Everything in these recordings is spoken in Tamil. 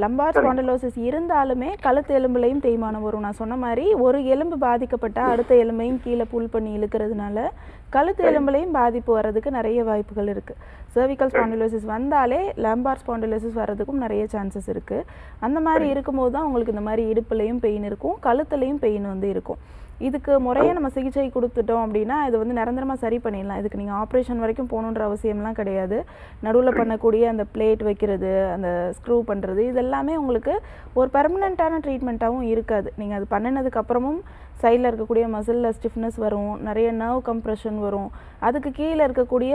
லம்பார் ஸ்பாண்டிலோசிஸ் இருந்தாலுமே கழுத்து எலும்புலையும் தேய்மானம் வரும். நான் சொன்ன மாதிரி ஒரு எலும்பு பாதிக்கப்பட்டால் அடுத்த எலும்பையும் கீழே புல் பண்ணி இழுக்கிறதுனால கழுத்து எலும்புலையும் பாதிப்பு வர்றதுக்கு நிறைய வாய்ப்புகள் இருக்குது. சர்விக்கல் ஸ்பாண்டிலோசிஸ் வந்தாலே லம்பார் ஸ்பாண்டிலோசிஸ் வர்றதுக்கும் நிறைய சான்சஸ் இருக்குது. அந்த மாதிரி இருக்கும்போது தான் உங்களுக்கு இந்த மாதிரி இடுப்புலையும் பெயின் இருக்கும், கழுத்துலையும் பெயின் வந்து இருக்கும். இதுக்கு முறையாக நம்ம சிகிச்சை கொடுத்துட்டோம் அப்படின்னா இது வந்து நிரந்தரமாக சரி பண்ணிடலாம். இதுக்கு நீங்கள் ஆப்ரேஷன் வரைக்கும் போகணுன்ற அவசியம்லாம் கிடையாது. நடுவில் பண்ணக்கூடிய அந்த பிளேட் வைக்கிறது, அந்த ஸ்க்ரூ பண்ணுறது, இதெல்லாமே உங்களுக்கு ஒரு பெர்மனண்ட்டான ட்ரீட்மெண்ட்டாகவும் இருக்காது. நீங்கள் அது பண்ணினதுக்கப்புறமும் சைடில் இருக்கக்கூடிய மசிலில் ஸ்டிஃப்னஸ் வரும், நிறைய நர்வ் கம்ப்ரெஷன் வரும். அதுக்கு கீழே இருக்கக்கூடிய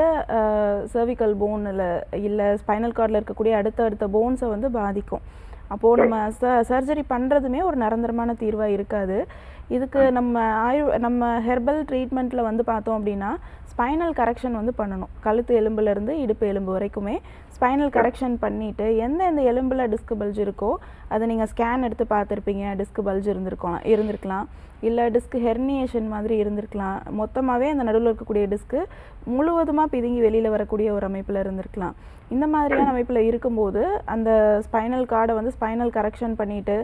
சர்விக்கல் போனில் இல்லை ஸ்பைனல் கார்டில் இருக்கக்கூடிய அடுத்த போன்ஸை வந்து பாதிக்கும். அப்போது நம்ம சர்ஜரி பண்ணுறதுமே ஒரு நிரந்தரமான தீர்வாக இருக்காது. இதுக்கு நம்ம ஹெர்பல் ட்ரீட்மெண்ட்டில் வந்து பார்த்தோம் அப்படின்னா ஸ்பைனல் கரெக்ஷன் வந்து பண்ணணும். கழுத்து எலும்புலேருந்து இடுப்பு எலும்பு வரைக்குமே ஸ்பைனல் கரெக்ஷன் பண்ணிவிட்டு எந்த எலும்பில் டிஸ்க் பல்ஜ் இருக்கோ அதை நீங்கள் ஸ்கேன் எடுத்து பார்த்துருப்பீங்க. டிஸ்க் பல்ஜ் இருந்திருக்கலாம், இல்லை டிஸ்க் ஹெர்னியேஷன் மாதிரி இருந்திருக்கலாம், மொத்தமாகவே அந்த நடுவில் இருக்கக்கூடிய டிஸ்க்கு முழுவதுமாக பிதுங்கி வெளியில் வரக்கூடிய ஒரு அமைப்பில் இருந்திருக்கலாம். இந்த மாதிரியான அமைப்பில் இருக்கும்போது அந்த ஸ்பைனல் கார்டை வந்து ஸ்பைனல் கரெக்ஷன் பண்ணிவிட்டு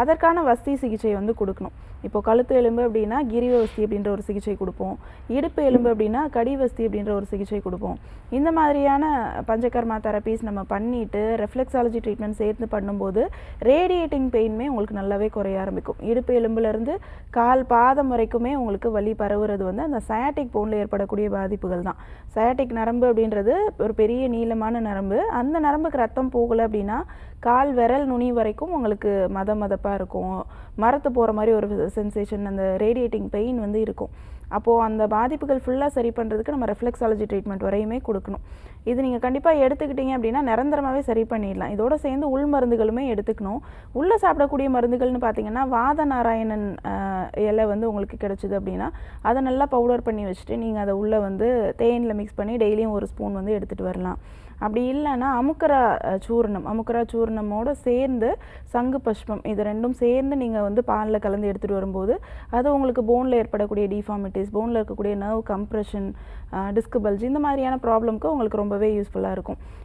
அதற்கான வஸ்தி சிகிச்சை வந்து கொடுக்கணும். இப்போது கழுத்து எலும்பு அப்படின்னா கிரீவ வஸ்தி அப்படின்ற ஒரு சிகிச்சை கொடுப்போம். இடுப்பு எலும்பு அப்படின்னா கடிவஸ்தி அப்படின்ற ஒரு சிகிச்சை கொடுப்போம். இந்த மாதிரியான பஞ்சகர்மா தெரப்பீஸ் நம்ம பண்ணிவிட்டு ரெஃப்ளெக்ஸாலஜி ட்ரீட்மெண்ட் சேர்த்து பண்ணும்போது ரேடியேட்டிங் பெயின்மே உங்களுக்கு நல்லாவே குறைய ஆரம்பிக்கும். இடுப்பு எலும்புலேருந்து கால் பாதம் வரைக்குமே உங்களுக்கு வலி பரவுறது வந்து அந்த சயாட்டிக் போனில் ஏற்படக்கூடிய பாதிப்புகள் தான். சயாட்டிக் நரம்பு அப்படின்றது ஒரு பெரிய நீளமான நரம்பு. அந்த நரம்புக்கு ரத்தம் போகலை அப்படின்னா கால் விரல் நுனி வரைக்கும் உங்களுக்கு மதப்பாக இருக்கும், மரத்து போகிற மாதிரி ஒரு சென்சேஷன், அந்த ரேடியேட்டிங் பெயின் வந்து இருக்கும். அப்போது அந்த பாதிப்புகள் ஃபுல்லாக சரி பண்ணுறதுக்கு நம்ம ரெஃப்ளெக்ஸாலஜி ட்ரீட்மெண்ட் வரையுமே கொடுக்கணும். இது நீங்கள் கண்டிப்பாக எடுத்துக்கிட்டீங்க அப்படின்னா நிரந்தரமாகவே சரி பண்ணிடலாம். இதோட சேர்ந்து உள் மருந்துகளுமே எடுத்துக்கணும். உள்ளே சாப்பிடக்கூடிய மருந்துகள்னு பார்த்தீங்கன்னா வாத நாராயணன் இலை வந்து உங்களுக்கு கிடச்சிது அப்படின்னா அதை நல்லா பவுடர் பண்ணி வச்சுட்டு நீங்கள் அதை உள்ளே வந்து தேனில் மிக்ஸ் பண்ணி டெய்லியும் ஒரு ஸ்பூன் வந்து எடுத்துகிட்டு வரலாம். அப்படி இல்லைன்னா அமுக்கரா சூர்ணமோடு சேர்ந்து சங்கு பஷ்பம், இது ரெண்டும் சேர்ந்து நீங்கள் வந்து பாலில் கலந்து எடுத்துகிட்டு வரும்போது அது உங்களுக்கு போனில் ஏற்படக்கூடிய டிஃபார்மிட்டிஸ், போனில் இருக்கக்கூடிய நர்வ் கம்ப்ரெஷன், டிஸ்க் பல்ஜ், இந்த மாதிரியான ப்ராப்ளம்க்கு உங்களுக்கு ரொம்பவே யூஸ்ஃபுல்லாக இருக்கும்.